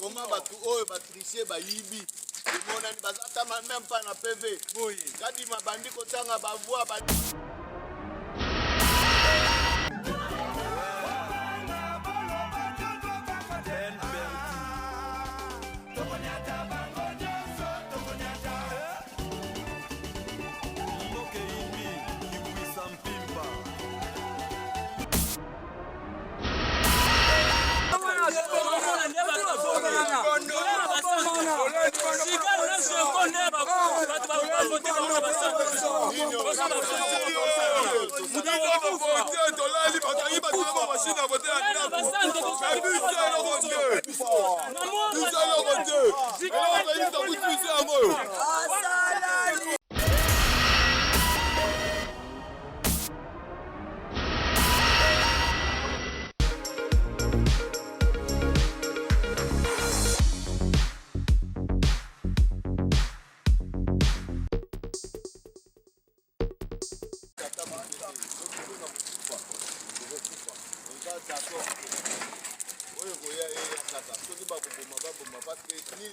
Comment batricher bayibi même pas na PV kadi mabandi kotanga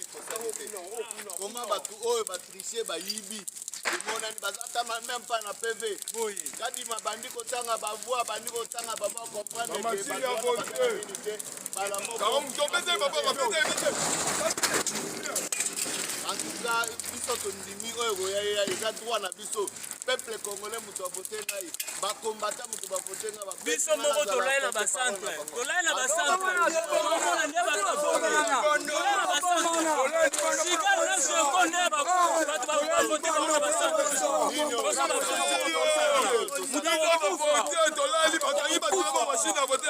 bavua comment batricher bayibi même pas na PV kadi mabandi kotanga bavua bandi kotanga baba comprendre en tout cas biso tondimi oyo eza droit na biso peuple congolais mutu avote ngai bakombata mutu bavote ngai biso moko tolaela bacentre omona nde batolaela bacentre sikali nyonso ekonde bato bavote bango na bacentre tolali bakangi batolama mashine ya vote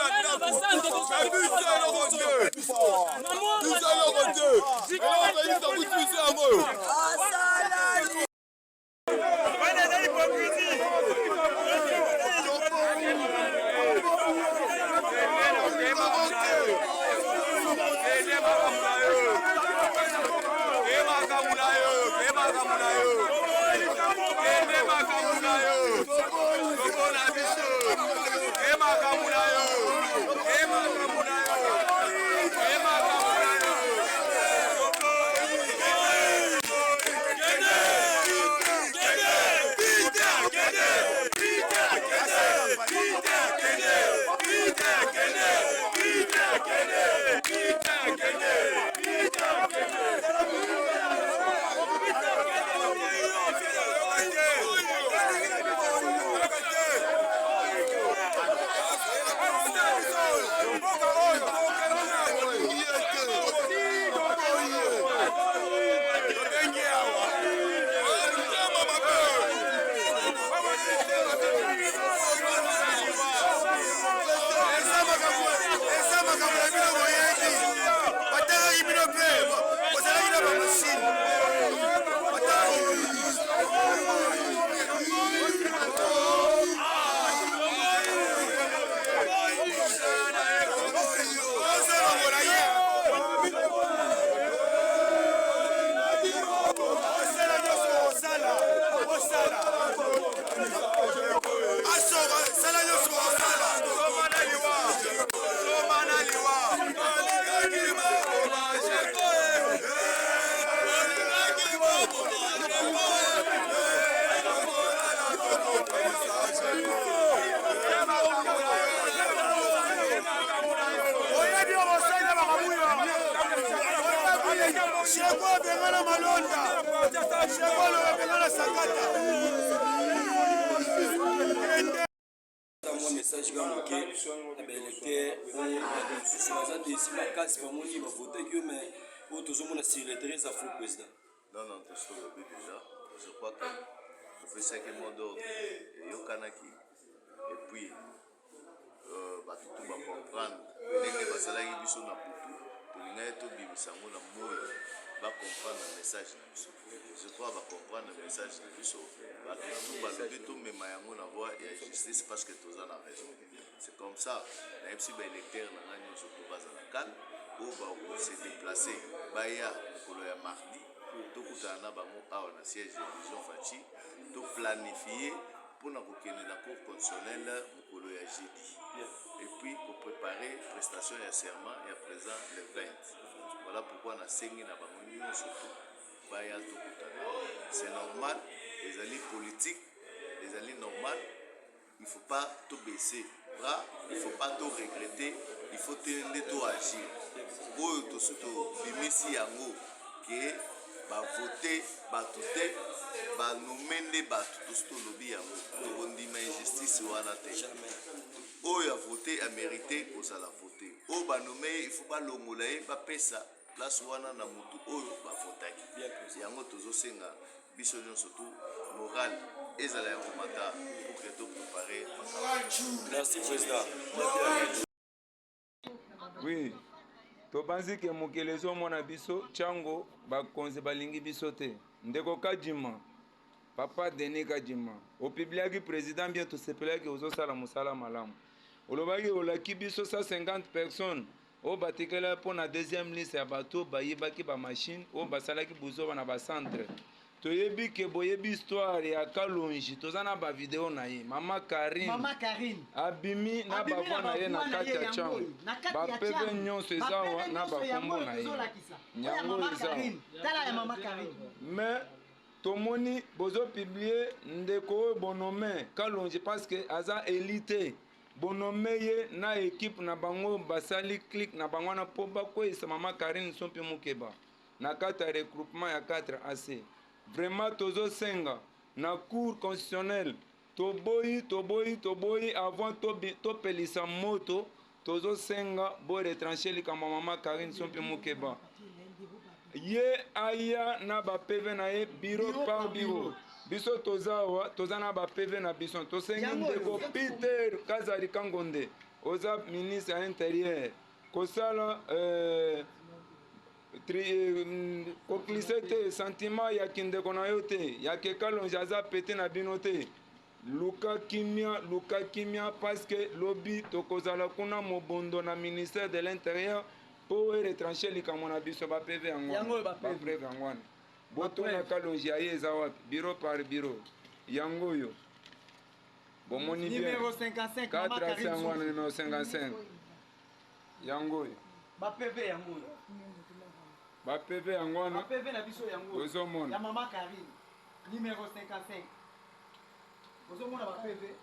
message comme ok électeur président. Non, tout ce que déjà, je crois que je fais 5 mots d'ordre et Yokanaki. Et puis, tout va comprendre. Les basalaki biso na putu, tolinga to bimisango na moyo, va comprendre le message na biso. Je crois va comprendre le message na biso. Va tout va lever tout mais mayango na voix et justice parce que tous en a raison. C'est comme ça. Même si les électeurs n'ont pas de calme, ou va se déplacer, baya pour le mardi. tokutana na bango awa na siège ya vision faci toplanifie mpona kokende na cour constitutionnelle mokolo ya jeudi et puis kopréparer prestation ya serment ya présent le 20. Voilà pourquoi nasengi na bango nyonso baya tokutana. C'est normal, les alliés politiques, les alliés normal, il ne faut pas tout baisser bras, il ne faut pas tout regretter, il faut tout agir. Boyo to surtout bimisi yango que ba voter ba touté ba nommer ba tout surtout lobby yango to ndima injustice wana te. Oyo a voté a mérité pour ça la voter. O ba nommer il faut pas longola ba pesa place wana na mutu oyo ba votaki. Yango tozo senga biso surtout moral ezala ya komata pour que tout préparer. Merci président. Oui. Tobanzi ke mokele ezomona biso chango bakonzi balingi biso te ndeko Kadima papa Denis Kadima opibliaki président bien tosepelaki ozosala mosala malamu olobaki olaki biso 150 personnes oyo batikela mpo na deuxième liste ya bato bayebaki bamashine oyo basalaki buzoba na bacentre toyebi ke boyebi histoire ya Kalonji toza na bavideo na ye mama Karine abimi na bavwa na ye na kati ya chango bapeve nyonso ezawa na bakombo na ye yango ezawa mais tomoni bozopiblie ndeko oyo bonome Kalonji parce que aza élite bonome ye na équipe na bango basali clique na bango na mpo bakweyisa mama Karine sompi mokeba na kati ya regroupement ya 4 AC. Vraiment tozo senga na cour constitutionnelle toboyi avant to pelisa moto tozo senga bo retrancher likamba mama Karine sompi mokeba ye aya na ba PV na ye bureau par bureau biso toza na ba PV na biso tosengi ndeko Peter Kazari Kangonde oza ministre ya intérieur kosala koklise te sentiment ya kindeko na yo te ya ke Kalonji aza pete na bino te luka kimia parce que lobi tokozala kuna mobondo na ministère de l'intérieur po retrancher likambo na biso bapeve yango bapreve yango wana botuna Kalonji aye eza wapi bureau par bureau yango oyo bomoni bien 4 ase yango wana numéro 55 yango oyo bapeve yango oyo bapeve yango wana bapeve na biso yango ozomona ya mama Karine numéro 55 ozomona bapeve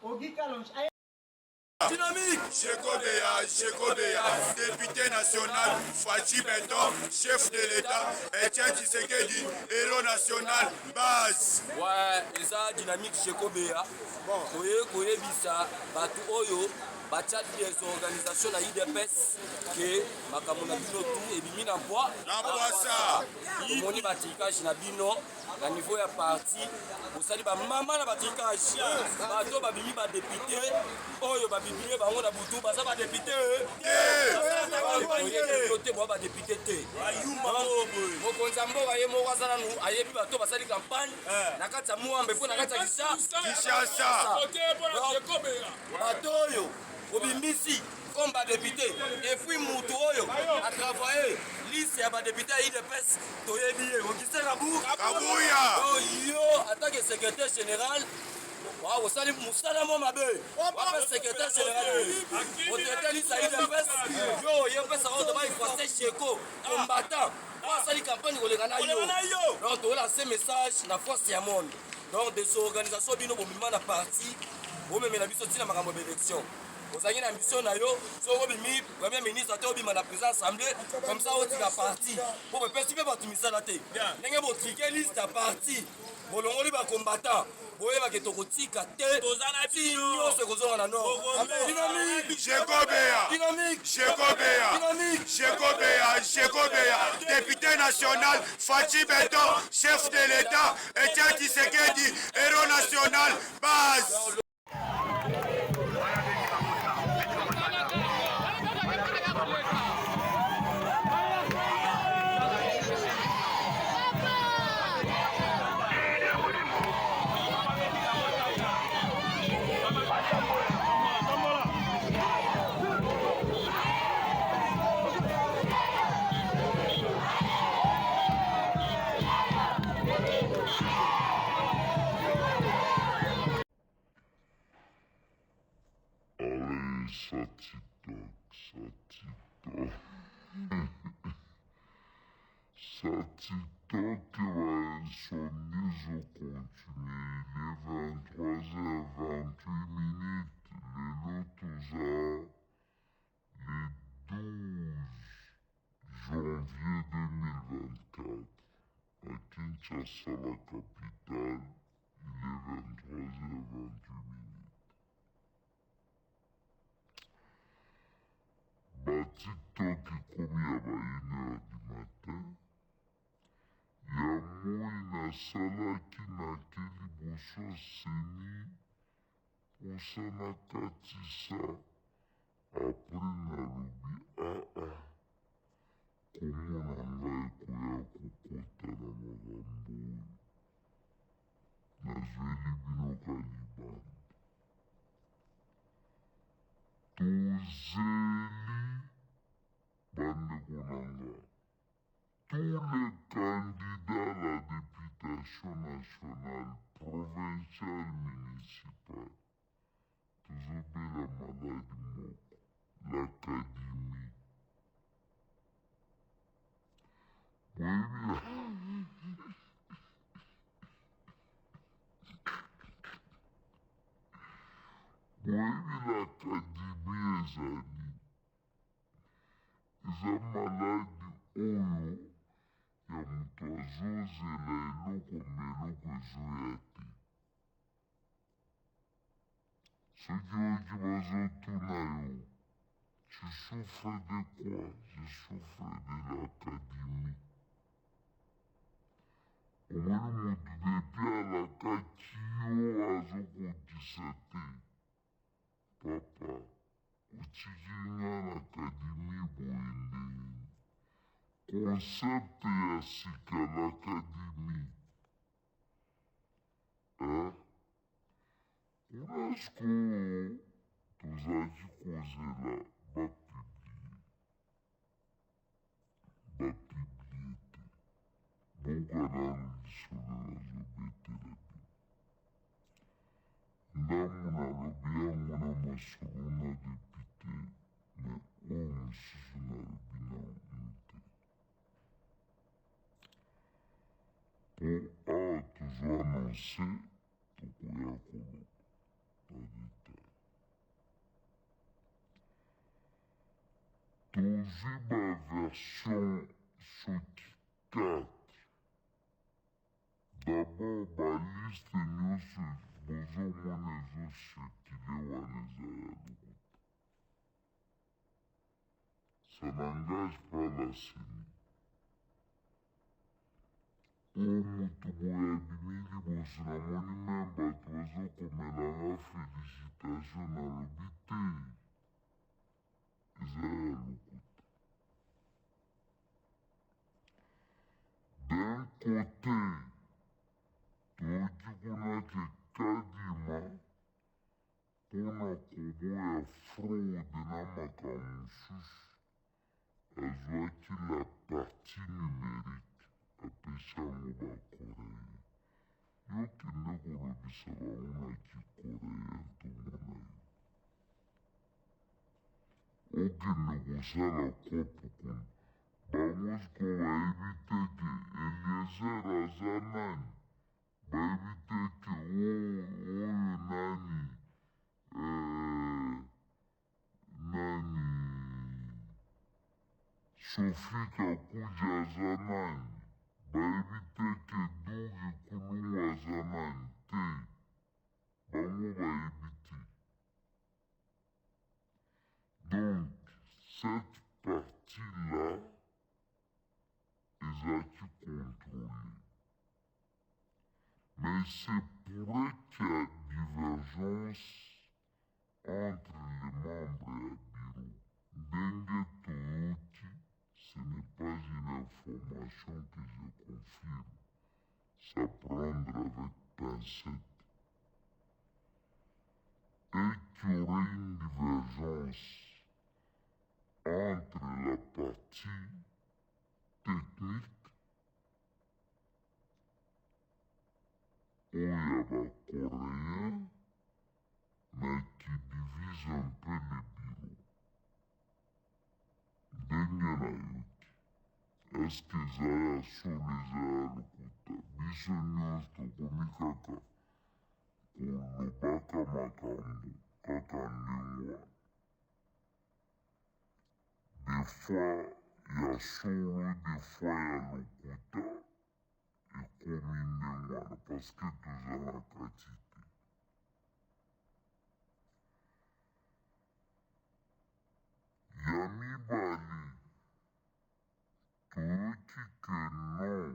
Ogi Kalonji Dynamique. Chekobea, député national, Fachi Beton, chef de l'État, Etienne Tshisekedi, héros national, base. Ouais, et ça, Dynamique Chekobea. Bon, koye bisa, batu oyo, batia des organisations na IDPS, que makamona bino tout, et bimi na bois. Na bois ça. Moni batikage na bino, na niveau ya parti, osali ba mama na batikage. Bato babimi ba député, oyo babimi bango na butu, baza ba député. Côté moi ba député té. Mokonza mboka ye moko azana nu ayebi bato basali campagne, na kati ya muambe po na kati ya Kinshasa. Bato oyo obimbisi comme ba député et puis mutu oyo a travaillé liste ya ba député IDPS toyebi ye okise Kabuya yo attaque secrétaire général wa osali musala mo mabe wa secrétaire général o traité liste ya IDPS yo yepesa oto ba ifase cheko combattant wa sali campagne kolenga na yo donc to lancer message na force ya monde donc des organisations bino bomima na parti bomemela biso tina makambo d'élection. Vous avez une ambition, premier ministre a été la présidence assemblée, comme ça, on dit la partie. Pour participer à la tête. Vous avez triqué liste à partie. Vous avez un combattant. Vous avez un tokotique à tête. Vous avez un Chekobea, député national, Fachi Beton, chef de l'État, Etienne Tshisekedi, héros national, base. ça TikTok. Ça TikTok va son mise au continu. Il est 23h28. Les lotos le 12 janvier 2024. À Kinshasa, la capitale, il est 23h28. TikTok est commis à 1h du matin. Yamoi nasalaki na liboso seni osana katisa apres nalobi komona ngai koya kokota na makambo oyo nazweli bino ka libanda tozeli bandeko na ngai tous les candidats à la députation nationale, provinciale, municipale, tozobela maladi moko, l'académie. Boyebi l'académie ezali eza maladi oyo ya moto azozela eloko ma eloko ezoya te soki oki bazotuna yo tu souffres de quoi? Je souffre de l'académie. omoni motu depi alakaki yo azokokisa te papa otiki nga na académie boye ndenge concept ya sika l'académie unesco tozalaki kozela bapiblie te buka nano lisolo nazobetela bino ndamu nalobi yango na masolo na depute me oyo mosusu nalobi nano te po awa tozoannonce tokoya koloba na detail tozwi baversion soki 4 d'abord baliste nyonso bozomona ezosirkile wana eza ya lokuta ça n'engage pas la CENI oyo motu boye abimi liboso namoni meme bato bazokomelanga félicitation nalobi te eza ya lokuta d'un côté toyoki kuna ke kadima mpona koboya fraude na makambo mosusu azwaki la partie numérique apesi yango bakorea yokende kolobisa bango na kikorea tomona yo okende kosala kopo kuna bango siko bayebi te ke eliezer aza nani bayebi te ke oyo nani Sophie Kakuji aza nani bayebi te ke Dugi Kulungu aza nani te bango bayebi te donc cette partie-là ezalaki contrôlée mais c'est pourrait qu'il y a divergence entre les membres ya bureau ndenge toyoki ce n'est pas une information que je confirme ça prendre avec pincette et qu'il y aurait une divergence entre la partie technique oyo ya bacoréen mais qui divise un peu le parceke eza ya solo eza ya lokuta biso nyonso tokomi kaka kolobaka makambo kaka ndenge wana des fois ya solo des fois ya lokuta ekomi ndenge wana parceke toza na kati te ya mibali toyoki ke non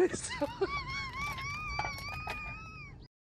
It's